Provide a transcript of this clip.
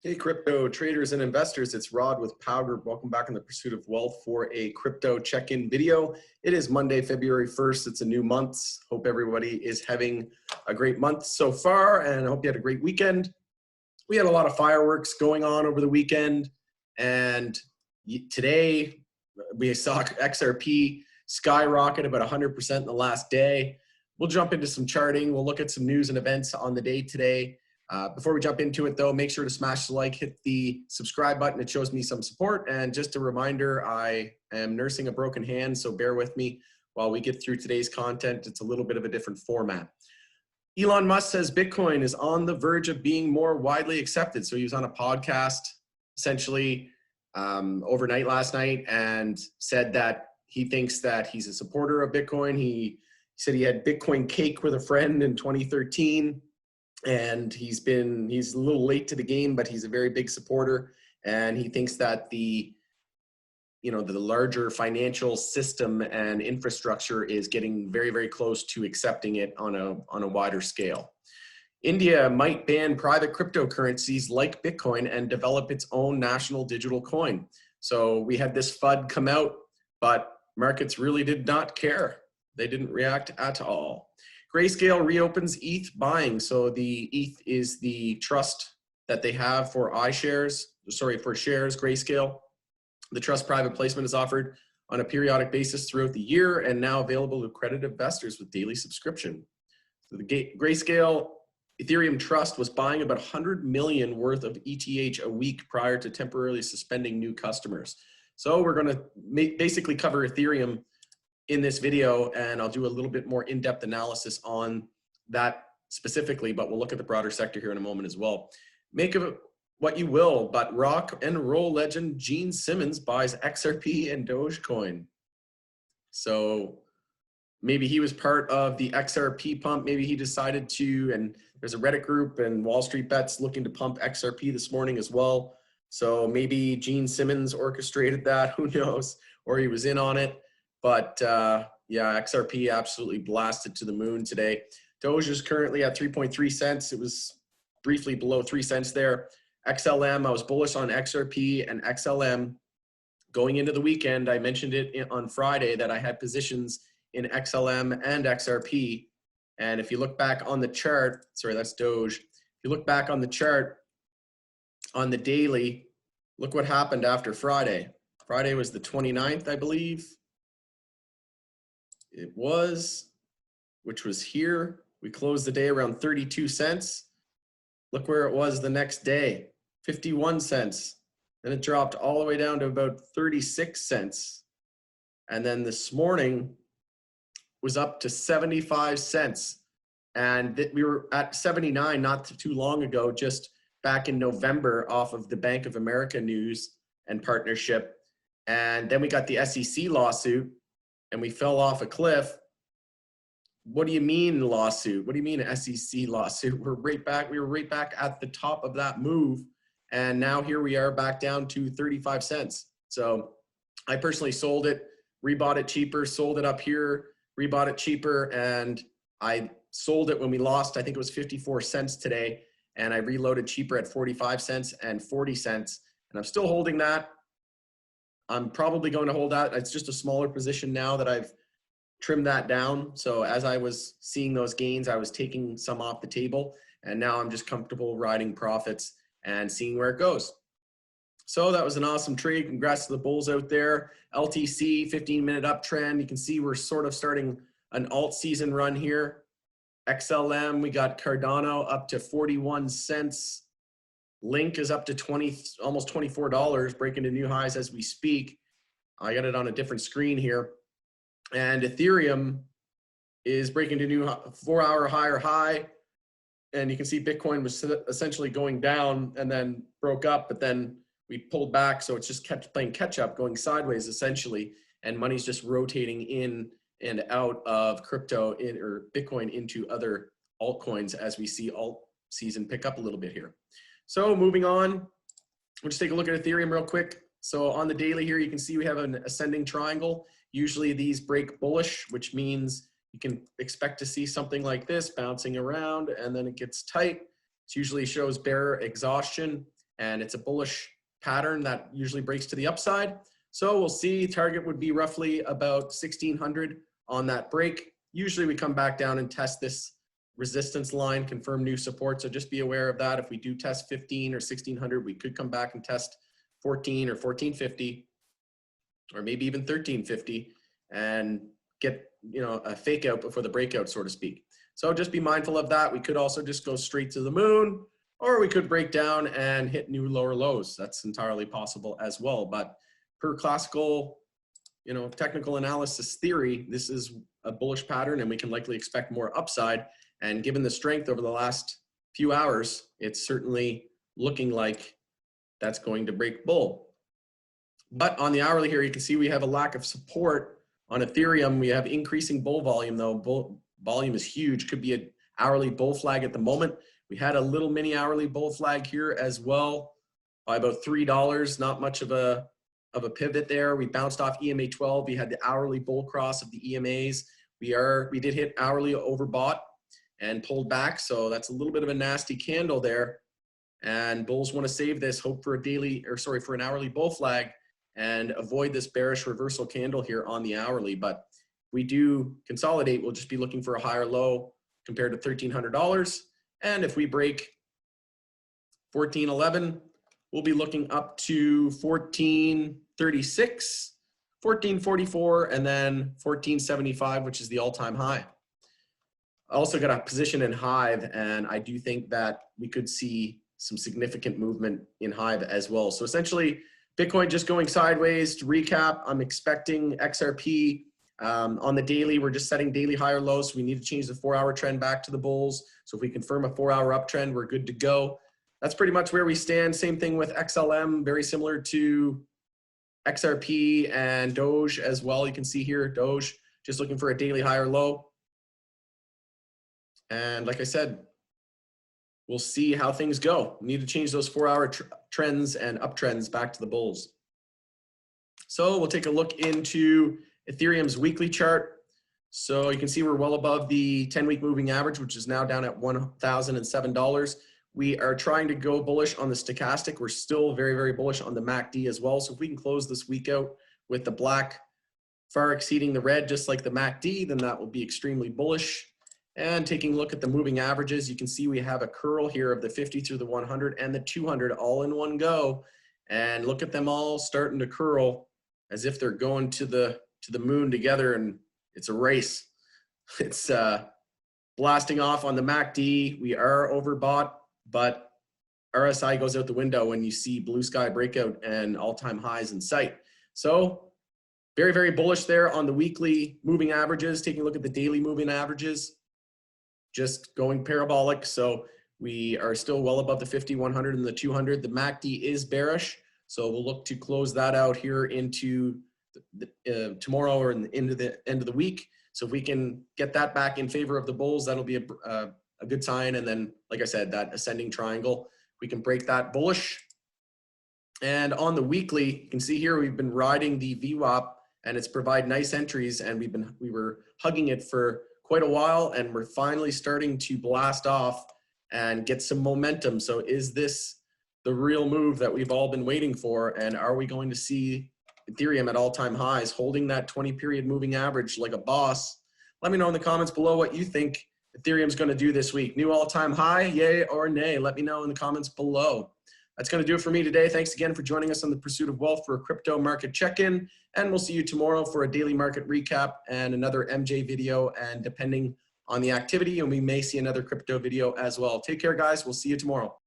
Hey, crypto traders and investors, it's Rod with Power Group. Welcome back in the Pursuit of Wealth for a crypto check-in video. It is Monday, February 1st. It's a new month. Hope everybody is having a great month so far, and I hope you had a great weekend. We had a lot of fireworks going on over the weekend, and today we saw XRP skyrocket about 100% in the last day. We'll jump into some charting. We'll look at some news and events on the day today. Before we jump into it though, make sure to smash the like, hit the subscribe button. It shows me some support. And just a reminder, I am nursing a broken hand, so bear with me while we get through today's content. It's a little bit of a different format. Elon Musk says Bitcoin is on the verge of being more widely accepted. So he was on a podcast essentially overnight last night and said that he thinks that he's a supporter of Bitcoin. He said he had Bitcoin cake with a friend in 2013. And he's a little late to the game, but he's a very big supporter. And he thinks that the larger financial system and infrastructure is getting very, very close to accepting it on a wider scale. India might ban private cryptocurrencies like Bitcoin and develop its own national digital coin. So we had this FUD come out, but markets really did not care. They didn't react at all. Grayscale reopens ETH buying. So the ETH is the trust that they have for shares, Grayscale. The trust private placement is offered on a periodic basis throughout the year and now available to accredited investors with daily subscription. So the Grayscale Ethereum trust was buying about 100 million worth of ETH a week prior to temporarily suspending new customers. So we're going to basically cover Ethereum in this video, and I'll do a little bit more in-depth analysis on that specifically, but we'll look at the broader sector here in a moment as well. Make of it what you will, but rock and roll legend Gene Simmons buys XRP and Dogecoin. So maybe he was part of the XRP pump. Maybe he decided to, and there's a Reddit group and Wall Street Bets looking to pump XRP this morning as well. So maybe Gene Simmons orchestrated that, who knows, or he was in on it. But yeah, XRP absolutely blasted to the moon today. Doge is currently at 3.3 cents. It was briefly below 3 cents there. XLM, I was bullish on XRP and XLM going into the weekend. I mentioned it on Friday that I had positions in XLM and XRP. And if you look back on the chart, sorry, that's Doge. If you look back on the chart on the daily, look what happened after Friday. Friday was the 29th, I believe. It was, which was here. We closed the day around 32 cents. Look where it was the next day, 51 cents. Then it dropped all the way down to about 36 cents. And then this morning was up to 75 cents. And we were at 79 not too long ago, just back in November off of the Bank of America news and partnership. And then we got the SEC lawsuit. And we fell off a cliff. What do you mean lawsuit? What do you mean SEC lawsuit? We were right back at the top of that move. And now here we are back down to 35 cents. So I personally sold it, rebought it cheaper, sold it up here, rebought it cheaper. And I sold it when we lost, I think it was 54 cents today. And I reloaded cheaper at 45 cents and 40 cents. And I'm still holding that. I'm probably going to hold that. It's just a smaller position now that I've trimmed that down. So as I was seeing those gains, I was taking some off the table. And now I'm just comfortable riding profits and seeing where it goes. So that was an awesome trade. Congrats to the bulls out there. LTC, 15-minute uptrend. You can see we're sort of starting an alt season run here. XLM, we got Cardano up to 41 cents. Link is up to almost $24, breaking to new highs as we speak. I got it on a different screen here. And Ethereum is breaking to new 4-hour higher high. And you can see Bitcoin was essentially going down and then broke up, but then we pulled back. So it's just kept playing catch up, going sideways essentially. And money's just rotating in and out of crypto or Bitcoin into other altcoins as we see alt season pick up a little bit here. So moving on, we'll just take a look at Ethereum real quick. So on the daily here, you can see we have an ascending triangle. Usually these break bullish, which means you can expect to see something like this bouncing around and then it gets tight. It usually shows bear exhaustion. and it's a bullish pattern that usually breaks to the upside. So we'll see. Target would be roughly about 1600 on that break. Usually we come back down and test this resistance line, confirm new support. So just be aware of that. If we do test 15 or 1600, we could come back and test 14 or 1450, or maybe even 1350, and get, you know, a fake out before the breakout, so to speak. So just be mindful of that. We could also just go straight to the moon, or we could break down and hit new lower lows. That's entirely possible as well. But per classical, you know, technical analysis theory, this is a bullish pattern, and we can likely expect more upside. And given the strength over the last few hours, it's certainly looking like that's going to break bull. But on the hourly here, you can see we have a lack of support. On Ethereum, we have increasing bull volume, though. Bull volume is huge. Could be an hourly bull flag at the moment. We had a little mini hourly bull flag here as well by about $3. Not much of a pivot there. We bounced off EMA 12. We had the hourly bull cross of the EMAs. We did hit hourly overbought and pulled back. So that's a little bit of a nasty candle there. And bulls want to save this, hope for for an hourly bull flag and avoid this bearish reversal candle here on the hourly. But if we do consolidate, we'll just be looking for a higher low compared to $1,300. And if we break 1411, we'll be looking up to 1436, 1444, and then 1475, which is the all-time high. I also got a position in Hive, and I do think that we could see some significant movement in Hive as well. So essentially, Bitcoin just going sideways. To recap, I'm expecting XRP on the daily. We're just setting daily higher lows, so we need to change the 4-hour trend back to the bulls. So if we confirm a 4-hour uptrend, we're good to go. That's pretty much where we stand. Same thing with XLM, very similar to XRP and Doge as well. You can see here, Doge just looking for a daily higher low. And like I said, we'll see how things go. We need to change those 4-hour trends and uptrends back to the bulls. So we'll take a look into Ethereum's weekly chart. So you can see we're well above the 10-week moving average, which is now down at $1,007. We are trying to go bullish on the stochastic. We're still very, very bullish on the MACD as well. So if we can close this week out with the black far exceeding the red, just like the MACD, then that will be extremely bullish. And taking a look at the moving averages, you can see we have a curl here of the 50 through the 100 and the 200 all in one go. And look at them all starting to curl as if they're going to the moon together, and it's a race. It's blasting off on the MACD. We are overbought, but RSI goes out the window when you see blue sky breakout and all-time highs in sight. So very, very bullish there on the weekly moving averages. Taking a look at the daily moving averages, just going parabolic. So we are still well above the 50, 100, and the 200. The MACD is bearish, so we'll look to close that out here into tomorrow or into the end of the week. So if we can get that back in favor of the bulls, that'll be a good sign. And then, like I said, that ascending triangle, we can break that bullish. And on the weekly, you can see here we've been riding the VWAP, and it's provide nice entries, and we were hugging it for quite a while, and we're finally starting to blast off and get some momentum. So is this the real move that we've all been waiting for? And are we going to see Ethereum at all-time highs, holding that 20-period moving average like a boss? Let me know in the comments below what you think Ethereum's going to do this week. New all-time high, yay or nay? Let me know in the comments below. That's going to do it for me today. Thanks again for joining us on the Pursuit of Wealth for a crypto market check-in. And we'll see you tomorrow for a daily market recap and another MJ video. And depending on the activity, and we may see another crypto video as well. Take care, guys. We'll see you tomorrow.